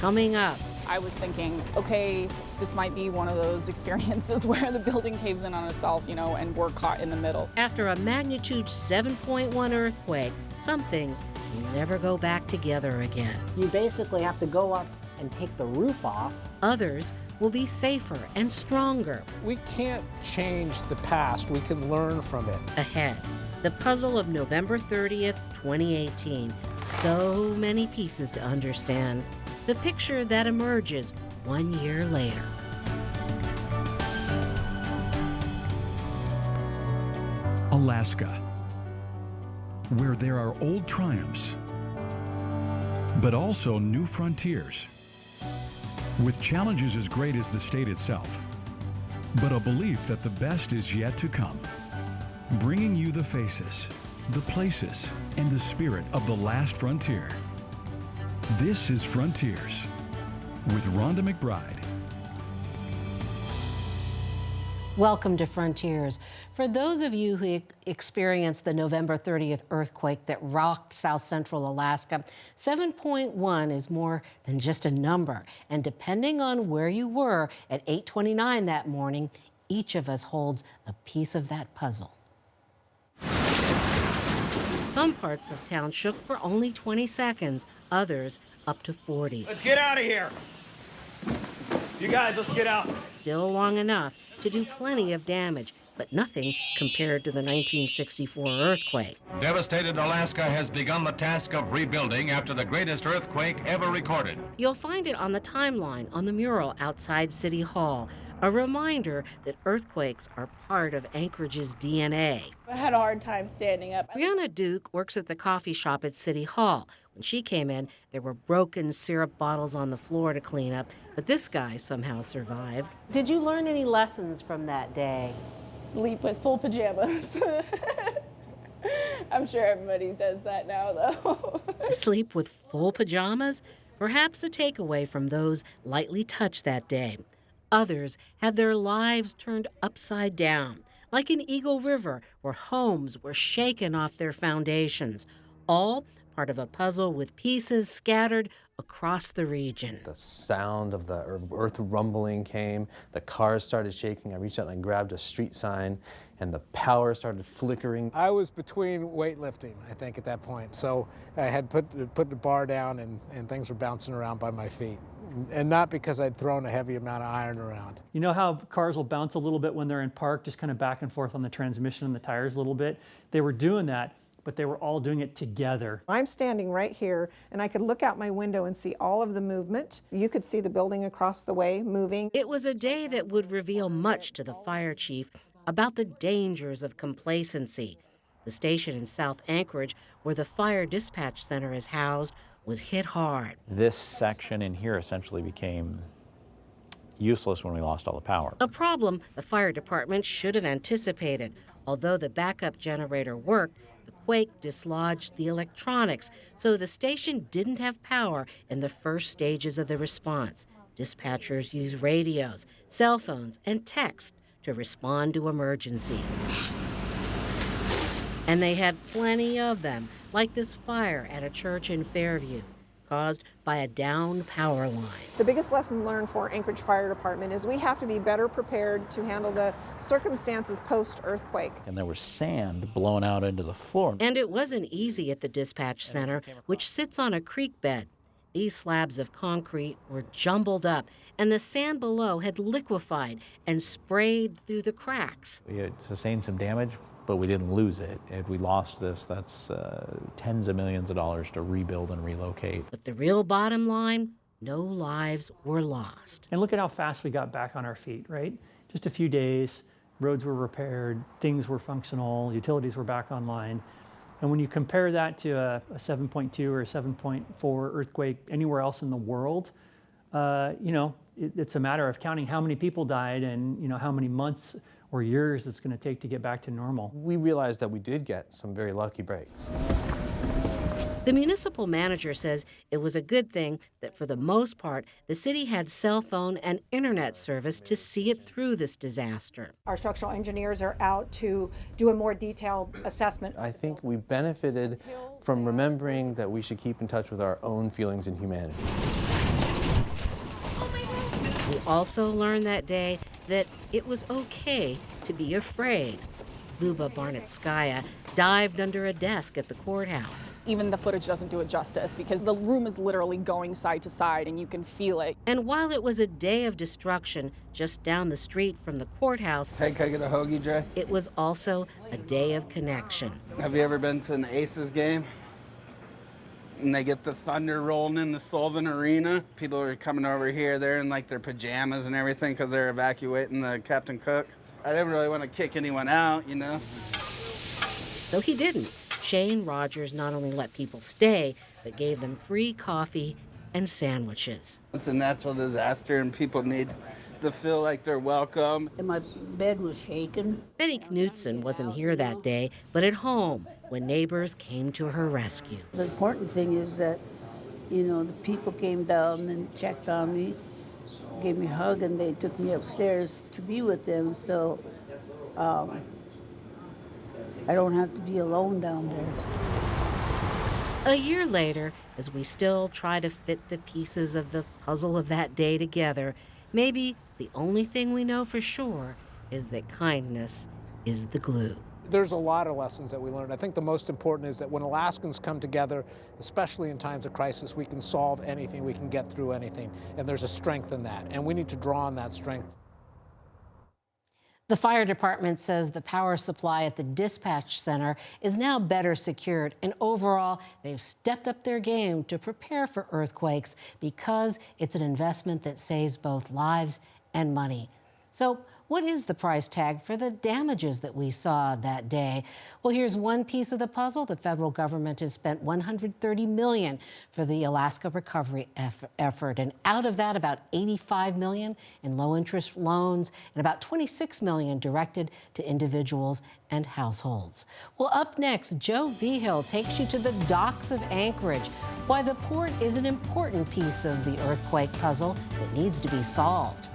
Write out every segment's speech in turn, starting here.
coming up. I was thinking, okay, this might be one of those experiences where the building caves in on itself, and we're caught in the middle. After a magnitude 7.1 earthquake, some things will never go back together again. You basically have to go up and take the roof off. Others will be safer and stronger. We can't change the past, we can learn from it. Ahead, the puzzle of November 30th, 2018. So many pieces to understand. The picture that emerges 1 year later. Alaska, where there are old triumphs, but also new frontiers, with challenges as great as the state itself, but a belief that the best is yet to come, bringing you the faces, the places, and the spirit of the last frontier. This is Frontiers with Rhonda McBride. Welcome to Frontiers. For those of you who experienced the November 30th earthquake that rocked Southcentral Alaska, 7.1 is more than just a number. And depending on where you were at 8:29 that morning, each of us holds a piece of that puzzle. Some parts of town shook for only 20 seconds, others up to 40. Let's get out of here. You guys, let's get out. Still long enough to do plenty of damage, but nothing compared to the 1964 earthquake. Devastated Alaska has begun the task of rebuilding after the greatest earthquake ever recorded. You'll find it on the timeline on the mural outside City Hall, a reminder that earthquakes are part of Anchorage's DNA. I had a hard time standing up. Brianna Duke works at the coffee shop at City Hall. When she came in, there were broken syrup bottles on the floor to clean up, but this guy somehow survived. Did you learn any lessons from that day? Sleep with full pajamas. I'm sure everybody does that now, though. Sleep with full pajamas? Perhaps a takeaway from those lightly touched that day. Others had their lives turned upside down, like in Eagle River, where homes were shaken off their foundations, all part of a puzzle with pieces scattered across the region. The sound of the earth rumbling came, the cars started shaking, I reached out and I grabbed a street sign, and the power started flickering. I was between weightlifting, I think, at that point. So I had put the bar down and things were bouncing around by my feet. And not because I'd thrown a heavy amount of iron around. You know how cars will bounce a little bit when they're in park, just kind of back and forth on the transmission and the tires a little bit? They were doing that, but they were all doing it together. I'm standing right here, and I could look out my window and see all of the movement. You could see the building across the way moving. It was a day that would reveal much to the fire chief about the dangers of complacency. The station in South Anchorage, where the fire dispatch center is housed, was hit hard. This section in here essentially became useless when we lost all the power. A problem the fire department should have anticipated. Although the backup generator worked, the quake dislodged the electronics, so the station didn't have power in the first stages of the response. Dispatchers use radios, cell phones, and text to respond to emergencies. And they had plenty of them, like this fire at a church in Fairview, caused by a downed power line. The biggest lesson learned for Anchorage Fire Department is we have to be better prepared to handle the circumstances post-earthquake. And there was sand blowing out into the floor. And it wasn't easy at the dispatch center, which sits on a creek bed. These slabs of concrete were jumbled up, and the sand below had liquefied and sprayed through the cracks. We had sustained some damage, but we didn't lose it. If we lost this, that's tens of millions of dollars to rebuild and relocate. But the real bottom line, no lives were lost. And look at how fast we got back on our feet, right? Just a few days, roads were repaired, things were functional, utilities were back online. And when you compare that to a 7.2 or a 7.4 earthquake anywhere else in the world, it's a matter of counting how many people died and how many months or years it's going to take to get back to normal. We realized that we did get some very lucky breaks. The municipal manager says it was a good thing that for the most part, the city had cell phone and internet service to see it through this disaster. Our structural engineers are out to do a more detailed assessment. I think we benefited from remembering that we should keep in touch with our own feelings and humanity. We also learned that day that it was okay to be afraid. Luba Barnetskaya dived under a desk at the courthouse. Even the footage doesn't do it justice because the room is literally going side to side and you can feel it. And while it was a day of destruction just down the street from the courthouse, hey, can I get a hoagie, Jay? It was also a day of connection. Have you ever been to an Aces game? And they get the thunder rolling in the Sullivan Arena. People are coming over here, they're in like their pajamas and everything because they're evacuating the Captain Cook. I didn't really want to kick anyone out, you know. So he didn't. Shane Rogers not only let people stay, but gave them free coffee and sandwiches. It's a natural disaster and people need to feel like they're welcome. And my bed was shaking. Betty Knutson wasn't here that day, but at home when neighbors came to her rescue. The important thing is that, you know, the people came down and checked on me, gave me a hug, and they took me upstairs to be with them, so I don't have to be alone down there. A year later, as we still try to fit the pieces of the puzzle of that day together, maybe the only thing we know for sure is that kindness is the glue. There's a lot of lessons that we learned. I think the most important is that when Alaskans come together, especially in times of crisis, we can solve anything, we can get through anything, and there's a strength in that, and we need to draw on that strength. The fire department says the power supply at the dispatch center is now better secured, and overall, they've stepped up their game to prepare for earthquakes because it's an investment that saves both lives and money. So, what is the price tag for the damages that we saw that day? Well, here's one piece of the puzzle. The federal government has spent $130 million for the Alaska recovery effort, and out of that, about $85 million in low-interest loans and about $26 million directed to individuals and households. Well, up next, Joe Vigil takes you to the docks of Anchorage, why the port is an important piece of the earthquake puzzle that needs to be solved.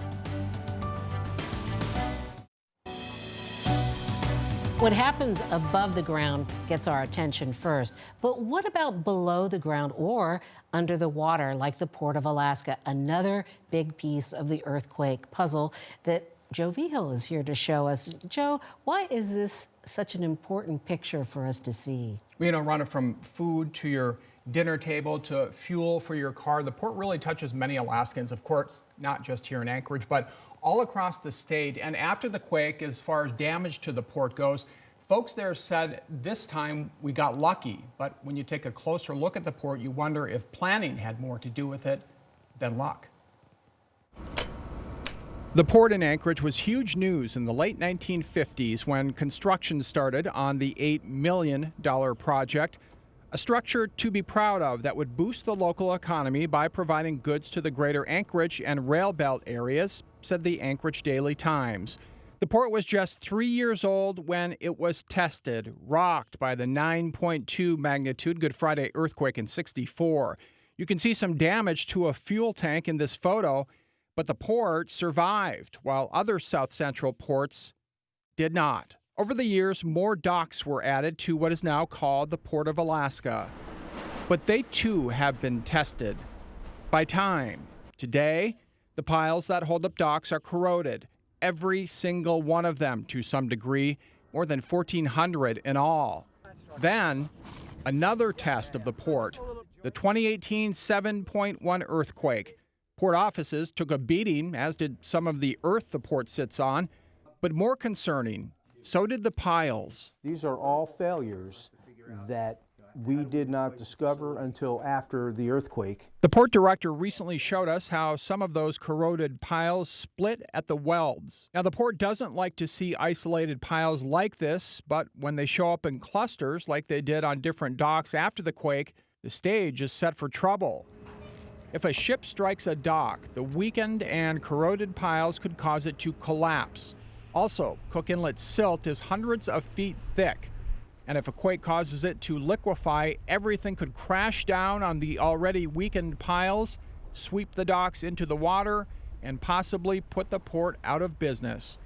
What happens above the ground gets our attention first, but what about below the ground or under the water, like the Port of Alaska, another big piece of the earthquake puzzle that Joe Vigil is here to show us. Joe, why is this such an important picture for us to see? You know, running from food to your dinner table to fuel for your car, the port really touches many Alaskans, of course, not just here in Anchorage, but all across the state. And after the quake, as far as damage to the port goes, folks there said this time we got lucky. But when you take a closer look at the port, you wonder if planning had more to do with it than luck. The port in Anchorage was huge news in the late 1950s when construction started on the $8 million project, a structure to be proud of that would boost the local economy by providing goods to the greater Anchorage and rail belt areas, said the Anchorage Daily Times. The port was just 3 years old when it was tested, rocked by the 9.2 magnitude Good Friday earthquake in '64. You can see some damage to a fuel tank in this photo, but the port survived, while other South Central ports did not. Over the years, more docks were added to what is now called the Port of Alaska. But they too have been tested by time. Today, the piles that hold up docks are corroded, every single one of them to some degree, more than 1,400 in all. Then, another test of the port, the 2018 7.1 earthquake. Port offices took a beating, as did some of the earth the port sits on, but more concerning, so did the piles. These are all failures that we did not discover until after the earthquake. The port director recently showed us how some of those corroded piles split at the welds. Now, the port doesn't like to see isolated piles like this, but when they show up in clusters like they did on different docks after the quake, the stage is set for trouble. If a ship strikes a dock, the weakened and corroded piles could cause it to collapse. Also, Cook Inlet's silt is hundreds of feet thick, and if a quake causes it to liquefy, everything could crash down on the already weakened piles, sweep the docks into the water, and possibly put the port out of business.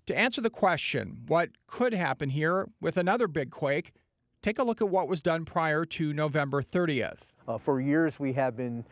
To answer the question, what could happen here with another big quake, take a look at what was done prior to November 30th. For years we have been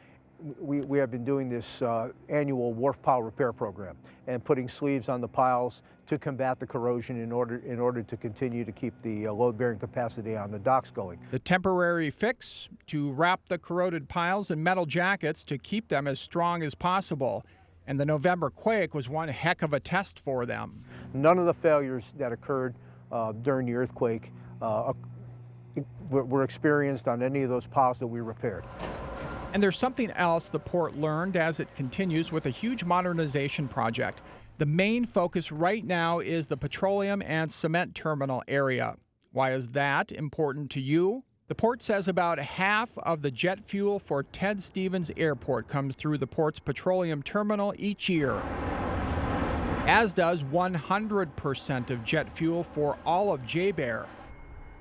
we have been doing this annual wharf pile repair program and putting sleeves on the piles to combat the corrosion in order to continue to keep the load-bearing capacity on the docks going. The temporary fix to wrap the corroded piles in metal jackets to keep them as strong as possible. And the November quake was one heck of a test for them. None of the failures that occurred during the earthquake were experienced on any of those piles that we repaired. And there's something else the port learned as it continues with a huge modernization project. The main focus right now is the petroleum and cement terminal area. Why is that important to you? The port says about half of the jet fuel for Ted Stevens Airport comes through the port's petroleum terminal each year, as does 100% of jet fuel for all of J-Bear,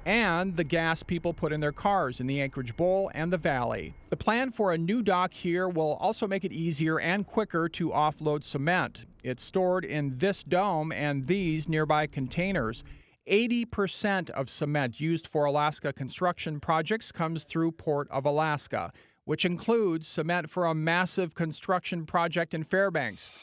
and the gas people put in their cars in the Anchorage Bowl and the Valley. The plan for a new dock here will also make it easier and quicker to offload cement. It's stored in this dome and these nearby containers. 80% of cement used for Alaska construction projects comes through Port of Alaska, which includes cement for a massive construction project in Fairbanks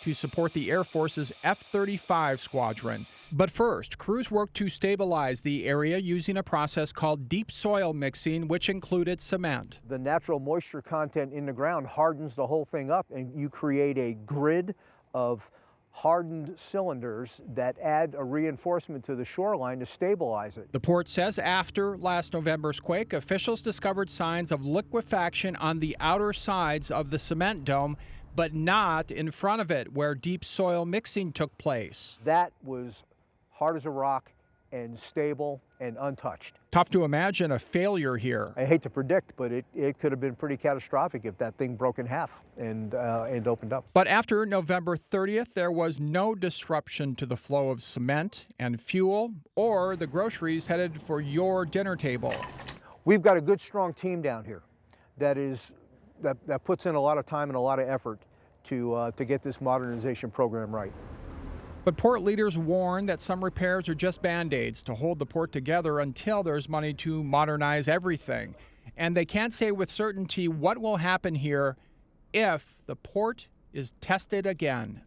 to support the Air Force's F-35 squadron. But first, crews worked to stabilize the area using a process called deep soil mixing, which included cement. The natural moisture content in the ground hardens the whole thing up, and you create a grid of hardened cylinders that add a reinforcement to the shoreline to stabilize it. The port says after last November's quake, officials discovered signs of liquefaction on the outer sides of the cement dome, but not in front of it, where deep soil mixing took place. That was hard as a rock and stable and untouched. Tough to imagine a failure here. I hate to predict, but it could have been pretty catastrophic if that thing broke in half and opened up. But after November 30th, there was no disruption to the flow of cement and fuel or the groceries headed for your dinner table. We've got a good, strong team down here that puts in a lot of time and a lot of effort to get this modernization program right. But port leaders warn that some repairs are just Band-Aids to hold the port together until there's money to modernize everything. And they can't say with certainty what will happen here if the port is tested again.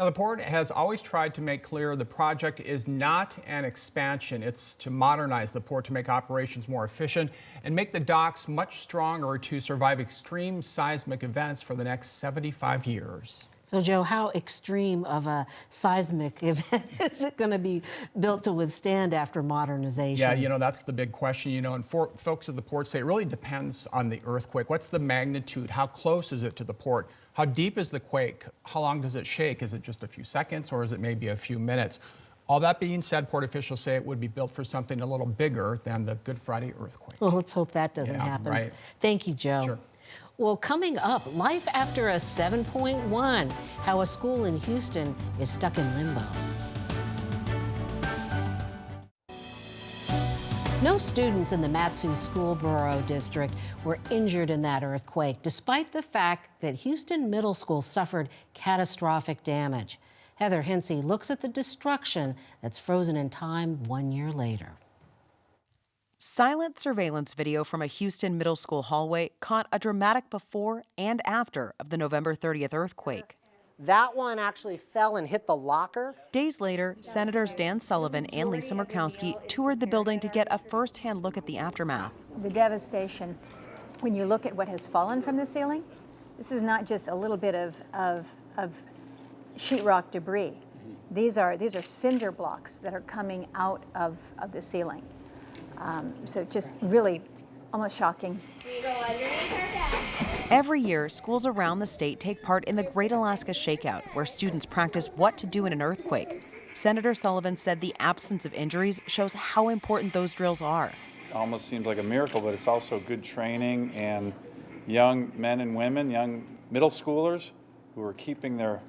Now, the port has always tried to make clear the project is not an expansion. It's to modernize the port to make operations more efficient and make the docks much stronger to survive extreme seismic events for the next 75 years. So, Joe, how extreme of a seismic event is it going to be built to withstand after modernization? Yeah, that's the big question, and folks at the port say it really depends on the earthquake. What's the magnitude? How close is it to the port? How deep is the quake? How long does it shake? Is it just a few seconds or is it maybe a few minutes? All that being said, port officials say it would be built for something a little bigger than the Good Friday earthquake. Well, let's hope that doesn't happen. Right. Thank you, Joe. Sure. Well, coming up, life after a 7.1, how a school in Houston is stuck in limbo. No students in the Matsu School Borough District were injured in that earthquake, despite the fact that Houston Middle School suffered catastrophic damage. Heather Hensey looks at the destruction that's frozen in time 1 year later. Silent surveillance video from a Houston middle school hallway caught a dramatic before and after of the November 30th earthquake. That one actually fell and hit the locker. Days later, Senators Dan Sullivan and Lisa Murkowski toured the building to get a first-hand look at the aftermath. The devastation, when you look at what has fallen from the ceiling, this is not just a little bit of sheetrock debris. These are cinder blocks that are coming out of the ceiling. So just really almost shocking. We go underneath our desk. Every year, schools around the state take part in the Great Alaska Shakeout, where students practice what to do in an earthquake. Senator Sullivan said the absence of injuries shows how important those drills are. It almost seems like a miracle, but it's also good training, and young men and women, young middle schoolers who are keeping their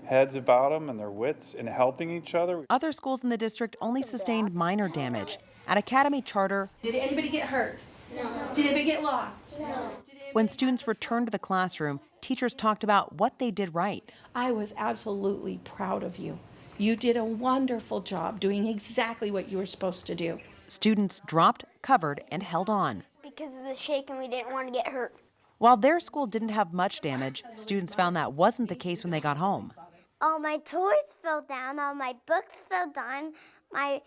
heads about them and their wits and helping each other. Other schools in the district only sustained minor damage. At Academy Charter, did anybody get hurt? No. Did anybody get lost? No. When students returned to the classroom, teachers talked about what they did right. I was absolutely proud of you. You did a wonderful job doing exactly what you were supposed to do. Students dropped, covered, and held on. because of the shake and we didn't want to get hurt. While their school didn't have much damage, students found that wasn't the case when they got home. All my toys fell down, all my books fell down, my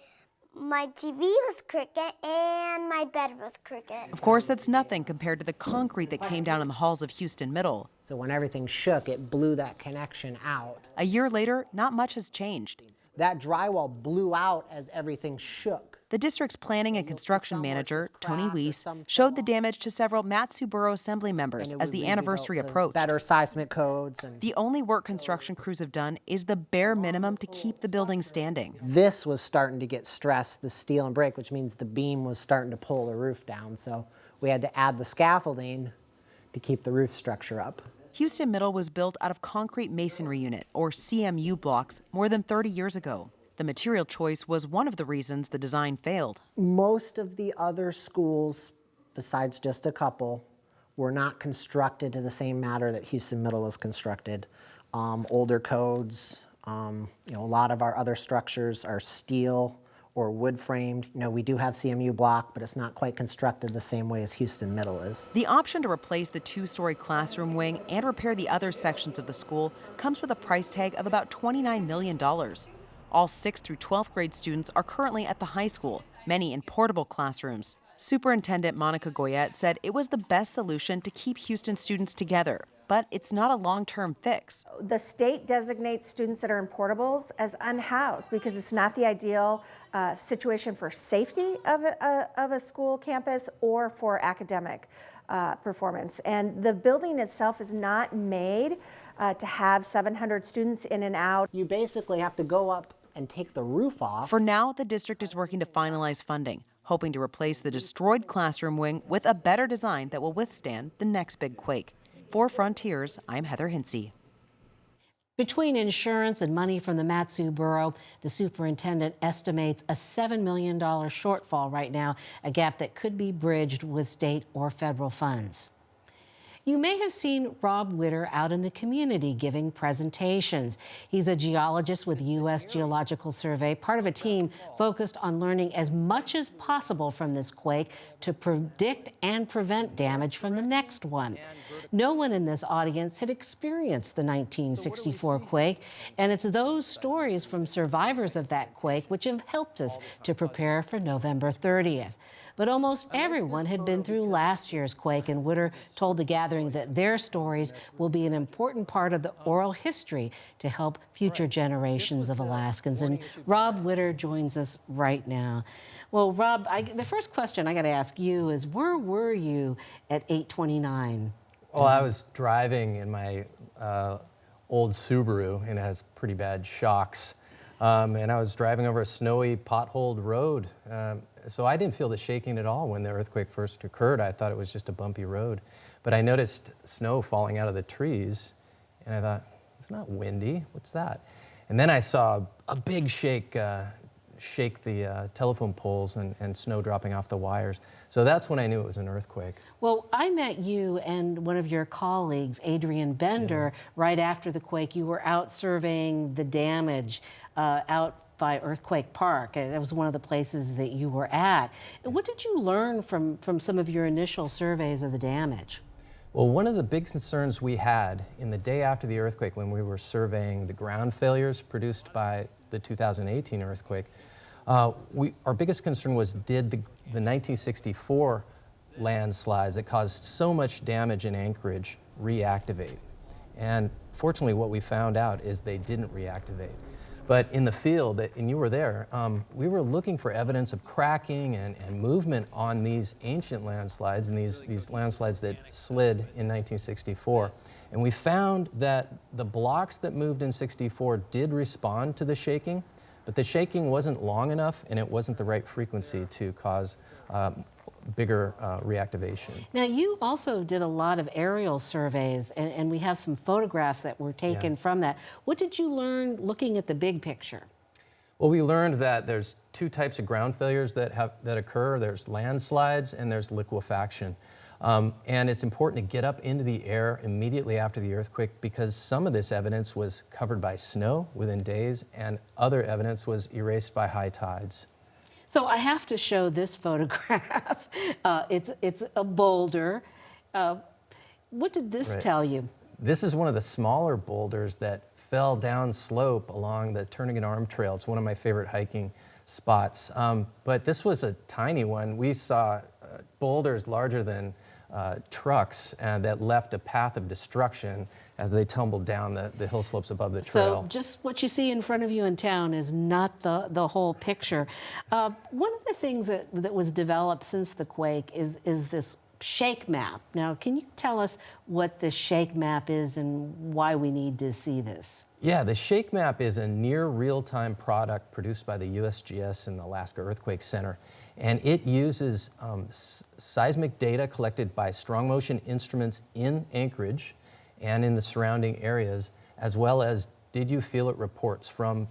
TV was crooked, and my bed was crooked. Of course, that's nothing compared to the concrete that came down in the halls of Houston Middle. So when everything shook, it blew that connection out. A year later, not much has changed. That drywall blew out as everything shook. The district's planning and construction manager, Tony Weiss, showed the damage to several Mat-Su-Borough Assembly members as the anniversary approached. Better seismic codes. The only work construction crews have done is the bare minimum to keep the building standing. This was starting to get stressed, the steel and break, which means the beam was starting to pull the roof down. So we had to add the scaffolding to keep the roof structure up. Houston Middle was built out of concrete masonry unit, or CMU blocks, more than 30 years ago. The material choice was one of the reasons the design failed. Most of the other schools, besides just a couple, were not constructed to the same manner that Houston Middle was constructed. Older codes, a lot of our other structures are steel or wood framed. We do have CMU block, but it's not quite constructed the same way as Houston Middle is. The option to replace the two-story classroom wing and repair the other sections of the school comes with a price tag of about $29 million. All 6th through 12th grade students are currently at the high school, many in portable classrooms. Superintendent Monica Goyette said it was the best solution to keep Houston students together, but it's not a long-term fix. The state designates students that are in portables as unhoused because it's not the ideal situation for safety of a school campus or for academic performance. And the building itself is not made to have 700 students in and out. You basically have to go up and take the roof off. For now, the district is working to finalize funding, hoping to replace the destroyed classroom wing with a better design that will withstand the next big quake. For Frontiers, I'm Heather Hinsey. Between insurance and money from the Mat-Su-Borough, the superintendent estimates a $7 million shortfall right now, a gap that could be bridged with state or federal funds. You may have seen Rob Witter out in the community giving presentations. He's a geologist with the U.S. Geological Survey, part of a team focused on learning as much as possible from this quake to predict and prevent damage from the next one. No one in this audience had experienced the 1964 quake, and it's those stories from survivors of that quake which have helped us to prepare for November 30th. But almost everyone had been through last year's quake, and Witter told the gathering that their stories will be an important part of the oral history to help future generations of Alaskans. And Rob Witter joins us right now. Well, Rob, the first question I got to ask you is, where were you at 8/29? Well, I was driving in my old Subaru, and it has pretty bad shocks. And I was driving over a snowy, potholed road. So I didn't feel the shaking at all when the earthquake first occurred. I thought it was just a bumpy road. But I noticed snow falling out of the trees, and I thought, it's not windy, what's that? And then I saw a big shake the telephone poles and snow dropping off the wires. So that's when I knew it was an earthquake. Well, I met you and one of your colleagues, Adrian Bender, right after the quake. You were out surveying the damage out by Earthquake Park. That was one of the places that you were at. What did you learn from some of your initial surveys of the damage? Well, one of the big concerns we had in the day after the earthquake when we were surveying the ground failures produced by the 2018 earthquake, our biggest concern was, did the 1964 landslides that caused so much damage in Anchorage reactivate? And fortunately, what we found out is they didn't reactivate. But in the field, and you were there, we were looking for evidence of cracking and movement on these ancient landslides and these landslides that slid in 1964. And we found that the blocks that moved in 64 did respond to the shaking, but the shaking wasn't long enough and it wasn't the right frequency to cause bigger reactivation. Now, you also did a lot of aerial surveys, and we have some photographs that were taken from that. What did you learn looking at the big picture? Well, we learned that there's two types of ground failures that occur. There's landslides and there's liquefaction. And it's important to get up into the air immediately after the earthquake because some of this evidence was covered by snow within days and other evidence was erased by high tides. So I have to show this photograph. It's a boulder. What did this tell you? This is one of the smaller boulders that fell down slope along the Turnagain Arm Trail. It's one of my favorite hiking spots. But this was a tiny one. We saw boulders larger than trucks that left a path of destruction as they tumbled down the hill slopes above the trail. So just what you see in front of you in town is not the whole picture. One of the things that was developed since the quake is this shake map. Now, can you tell us what the shake map is and why we need to see this? Yeah, the shake map is a near real-time product produced by the USGS and the Alaska Earthquake Center. And it uses seismic data collected by strong motion instruments in Anchorage and in the surrounding areas, as well as did you feel it reports from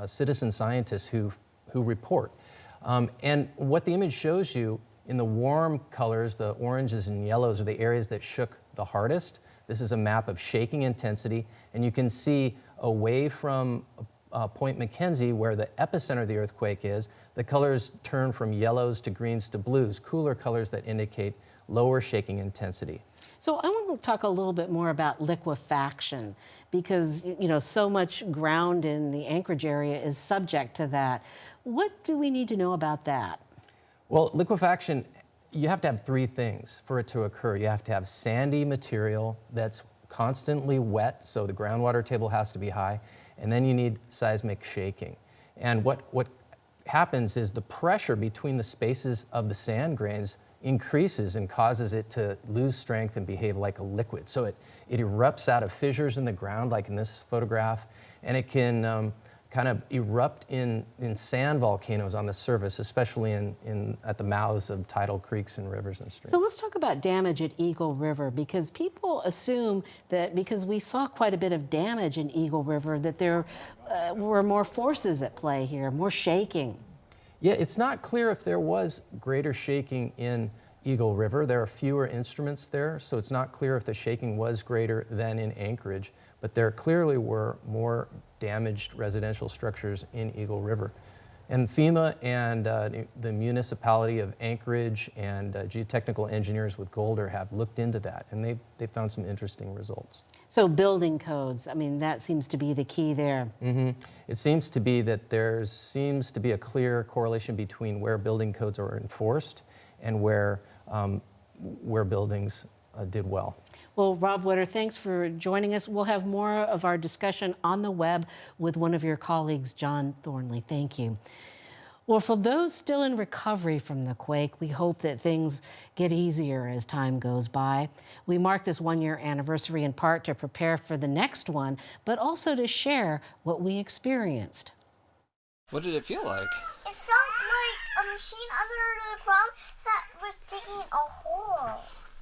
citizen scientists who report. And what the image shows you in the warm colors, the oranges and yellows, are the areas that shook the hardest. This is a map of shaking intensity, and you can see away from Point McKenzie, where the epicenter of the earthquake is, the colors turn from yellows to greens to blues, cooler colors that indicate lower shaking intensity. So I want to talk a little bit more about liquefaction, because so much ground in the Anchorage area is subject to that. What do we need to know about that? Well, liquefaction, you have to have three things for it to occur. You have to have sandy material that's constantly wet, so the groundwater table has to be high, and then you need seismic shaking. And what happens is the pressure between the spaces of the sand grains increases and causes it to lose strength and behave like a liquid. So it erupts out of fissures in the ground, like in this photograph, and it can kind of erupt in sand volcanoes on the surface, especially at the mouths of tidal creeks and rivers and streams. So let's talk about damage at Eagle River, because people assume that because we saw quite a bit of damage in Eagle River, that there were more forces at play here, more shaking. Yeah, it's not clear if there was greater shaking in Eagle River. There are fewer instruments there, so it's not clear if the shaking was greater than in Anchorage, but there clearly were more damaged residential structures in Eagle River. And FEMA and the municipality of Anchorage and geotechnical engineers with Golder have looked into that, and they found some interesting results. So building codes, I mean, that seems to be the key there. Mm-hmm. It seems to be that there seems to be a clear correlation between where building codes are enforced and where buildings did well. Well, Rob Witter, thanks for joining us. We'll have more of our discussion on the web with one of your colleagues, John Thornley. Thank you. Well, for those still in recovery from the quake, we hope that things get easier as time goes by. We mark this one-year anniversary in part to prepare for the next one, but also to share what we experienced. What did it feel like? It felt like a machine under the ground that was digging a hole.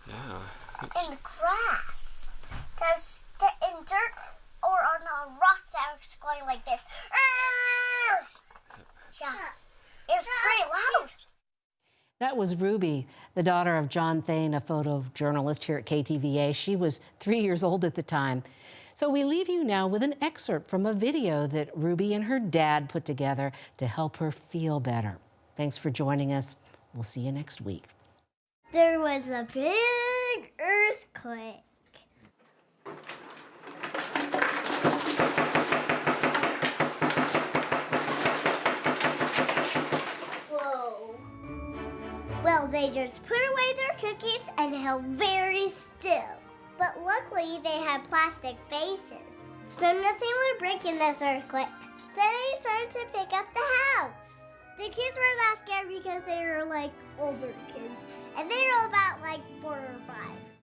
Yeah. In the grass. There's in dirt or on a rock that was going like this. Yeah. It was pretty loud. That was Ruby, the daughter of John Thane, a photojournalist here at KTVA. She was 3 years old at the time. So we leave you now with an excerpt from a video that Ruby and her dad put together to help her feel better. Thanks for joining us. We'll see you next week. There was a big earthquake. Whoa. Well, they just put away their cookies and held very still. But luckily, they had plastic faces, so nothing would break in this earthquake. Then they started to pick up the house. The kids were not scared because they were like older kids, and they were about like 4 or 5.